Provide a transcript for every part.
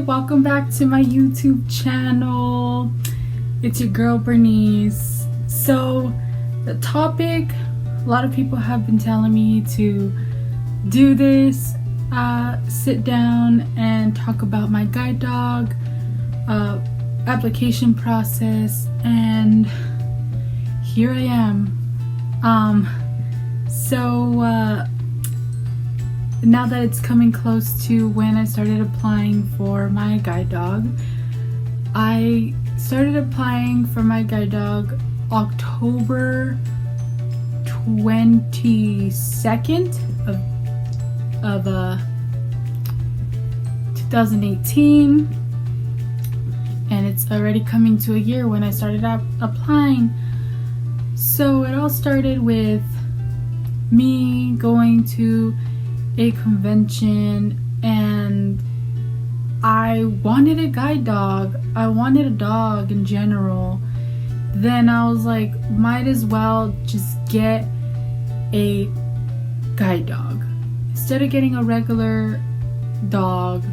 welcome back to my YouTube channel. It's your girl Bernice. So the topic, a lot of people have been telling me to do this, sit down and talk about my guide dog application process, and here I am. Now that it's coming close to when I started applying for my guide dog, I started applying for my guide dog October 22nd of 2018, and it's already coming to a year when I started applying. So it all started with me going to a convention, and I wanted a guide dog. I wanted a dog in general. Then I was like, might as well just get a guide dog instead of getting a regular dog.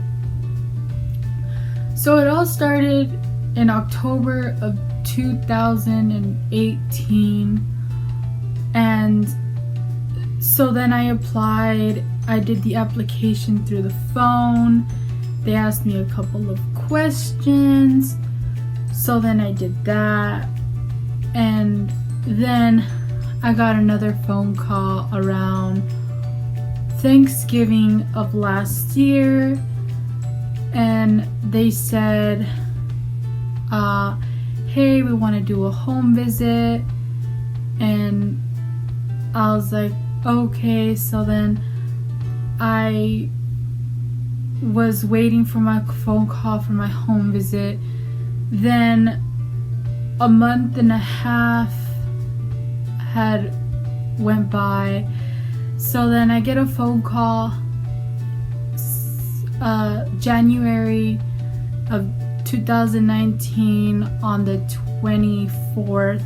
So it all started in October of 2018, and so then I applied. I did the application through the phone. They asked me a couple of questions, so then I did that, and then I got another phone call around Thanksgiving of last year, and they said, hey, we want to do a home visit. And I was like, okay. So then I was waiting for my phone call for my home visit. Then a month and a half had went by. So then I get a phone call January of 2019 on the 24th.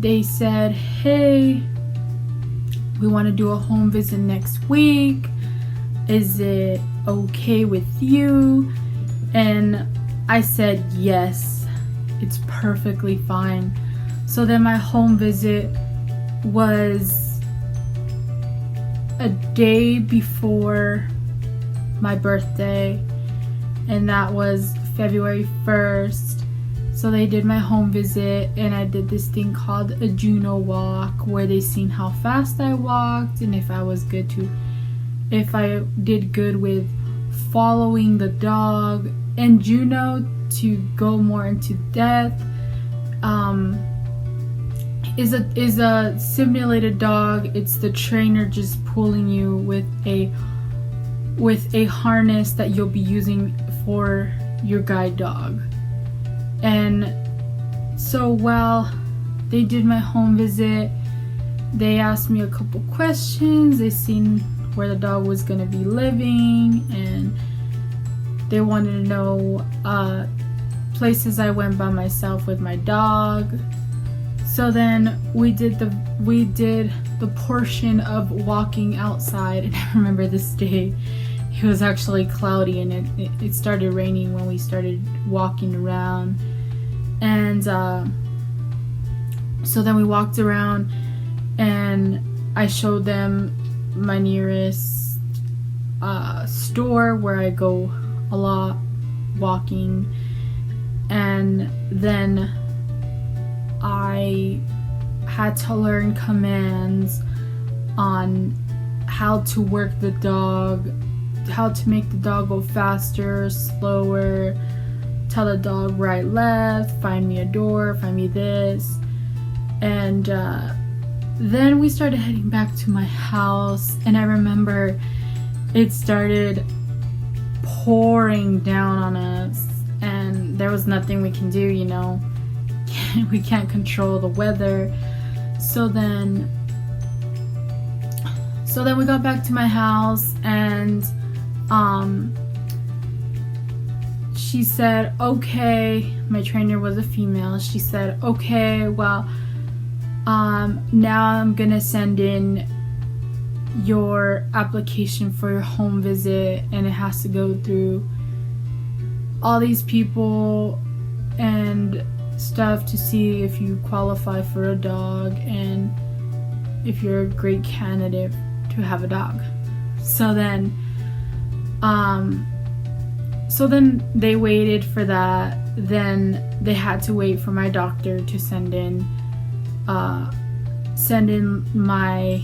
They said, hey, we want to do a home visit next week. Is it okay with you? And I said yes, it's perfectly fine. So then my home visit was a day before my birthday, and that was February 1st. So they did my home visit, and I did this thing called a Juno walk, where they seen how fast I walked and if I did good with following the dog. And Juno, to go more into depth, is a simulated dog. It's the trainer just pulling you with a harness that you'll be using for your guide dog. And so while they did my home visit, they asked me a couple questions. They seen where the dog was going to be living, and they wanted to know places I went by myself with my dog. So then we did the portion of walking outside, and I remember this day. It was actually cloudy, and it started raining when we started walking around. And so then we walked around, and I showed them my nearest store where I go a lot walking. And then I had to learn commands on how to work the dog, how to make the dog go faster, slower, tell the dog right, left, find me a door, find me this. And then we started heading back to my house, and I remember it started pouring down on us, and there was nothing we can do, you know. We can't control the weather. So then we got back to my house, and she said, okay, my trainer was a female. She said, okay, well, now I'm gonna send in your application for your home visit, and it has to go through all these people and stuff to see if you qualify for a dog and if you're a great candidate to have a dog. So then they waited for that. Then they had to wait for my doctor to send in my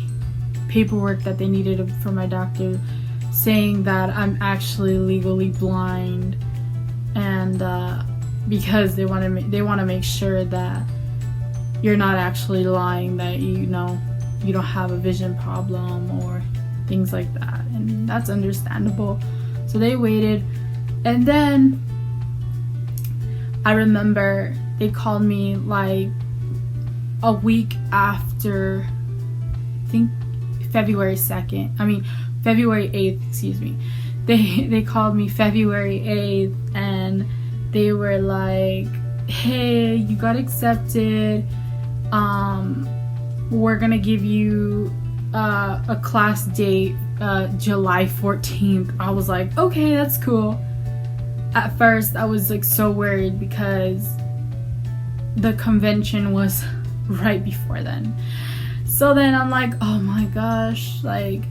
paperwork that they needed for my doctor, saying that I'm actually legally blind, and because they want to make sure that you're not actually lying, that you don't have a vision problem or things like that, and that's understandable. So they waited, and then I remember they called me like a week after, I think February 8th, excuse me. They called me February 8th, and they were like, hey, you got accepted. We're gonna give you a class date, July 14th. I was like, okay, that's cool. At first I was like so worried because the convention was right before then. So then I'm like, oh my gosh, like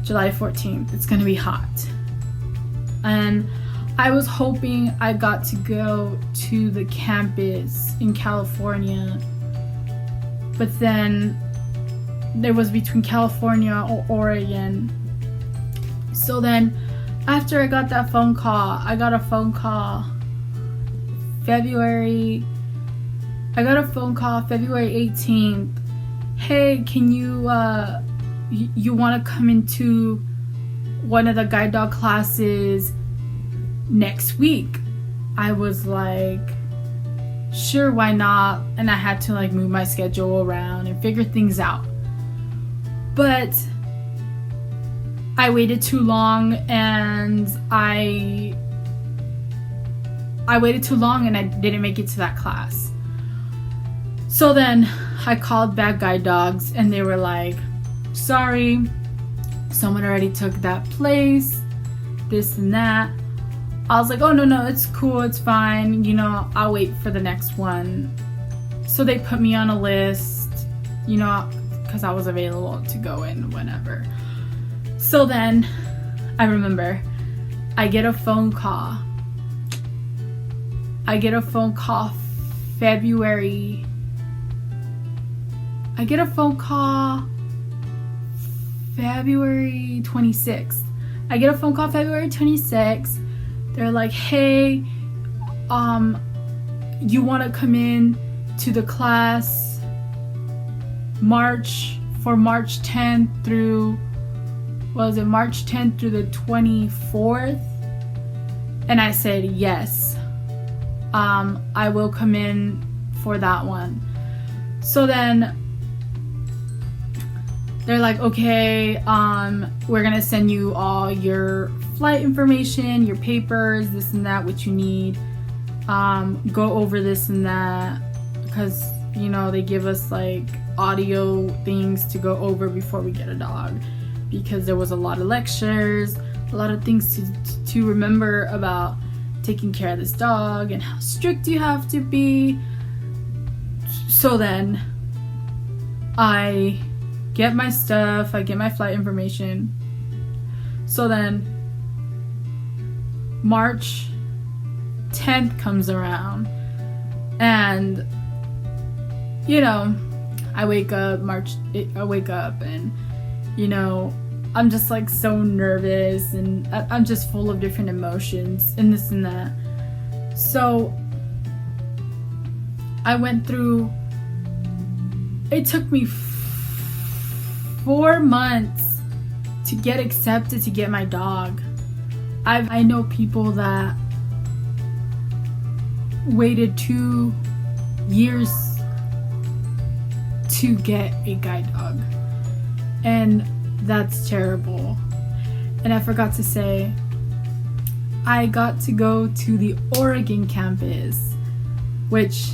July 14th, it's gonna be hot. And I was hoping I got to go to the campus in California, but then there was between California or Oregon. So then after I got that phone call, I got a phone call February 18th. Hey, can you want to come into one of the guide dog classes next week? I was like, sure, why not? And I had to like move my schedule around and figure things out. But I waited too long, and I waited too long and I didn't make it to that class. So then I called Bad Guide Dogs, and they were like, sorry, someone already took that place, this and that. I was like, oh no, it's cool, it's fine, I'll wait for the next one. So they put me on a list, because I was available to go in whenever. So then I remember I get a phone call February 26th. I get a phone call February 26th. They're like, hey, you want to come in to the class March 10th through the 24th? And I said, yes, I will come in for that one. So then they're like, okay, we're gonna send you all your flight information, your papers, this and that, what you need. Go over this and that, because they give us like audio things to go over before we get a dog, because there was a lot of lectures, a lot of things to remember about taking care of this dog and how strict you have to be. So then I get my stuff, I get my flight information. So then March 10th comes around, and I wake up and I'm just like so nervous, and I'm just full of different emotions and this and that. So I went through, it took me 4 months to get accepted to get my dog. I know people that waited 2 years to get a guide dog, and that's terrible. And I forgot to say, I got to go to the Oregon campus, which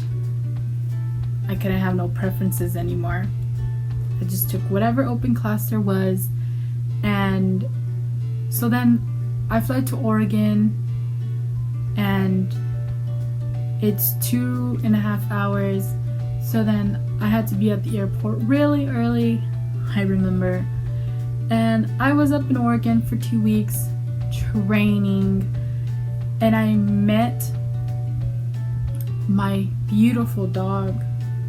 I couldn't have no preferences anymore. I just took whatever open class there was. And so then I flew to Oregon, and it's 2.5 hours. So then I had to be at the airport really early, I remember. And I was up in Oregon for 2 weeks training, and I met my beautiful dog,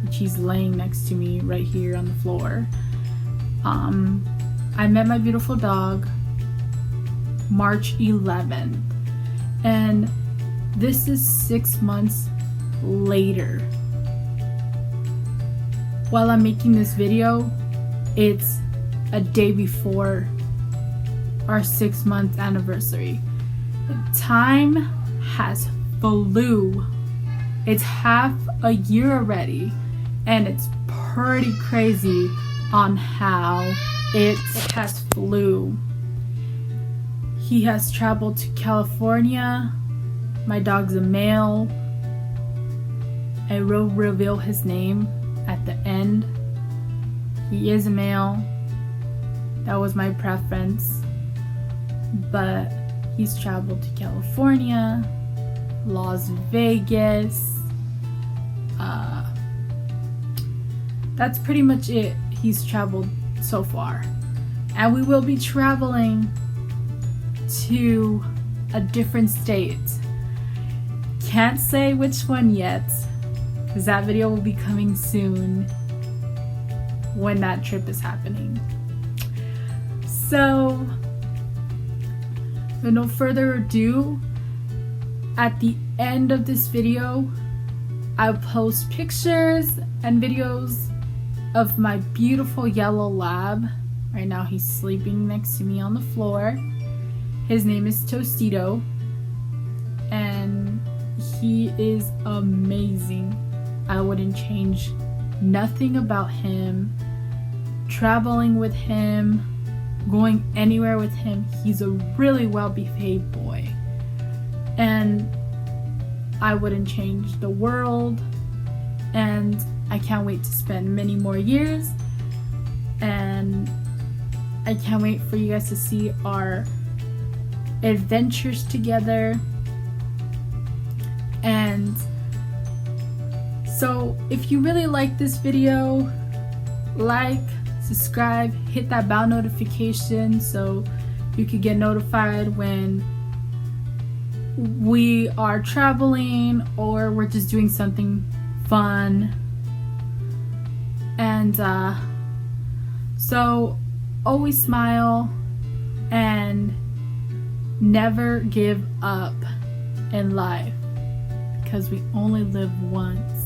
which he's laying next to me right here on the floor. I met my beautiful dog March 11th, and this is 6 months later. While I'm making this video, it's a day before our 6-month anniversary. Time has flew. It's half a year already, and it's pretty crazy on how it has flew. He has traveled to California. My dog's a male. I will reveal his name at the end. He is a male. That was my preference. But he's traveled to California, Las Vegas. That's pretty much it. He's traveled so far. And we will be traveling to a different state. Can't say which one yet, because that video will be coming soon when that trip is happening. So, with no further ado, at the end of this video, I'll post pictures and videos of my beautiful yellow lab. Right now he's sleeping next to me on the floor. His name is Tostito, and he is amazing. I wouldn't change nothing about him. Traveling with him, going anywhere with him, he's a really well-behaved boy. And I wouldn't change the world, and I can't wait to spend many more years, and I can't wait for you guys to see our adventures together. And so if you really like this video, like, subscribe, hit that bell notification so you could get notified when we are traveling or we're just doing something fun. And so always smile and never give up in life, because we only live once.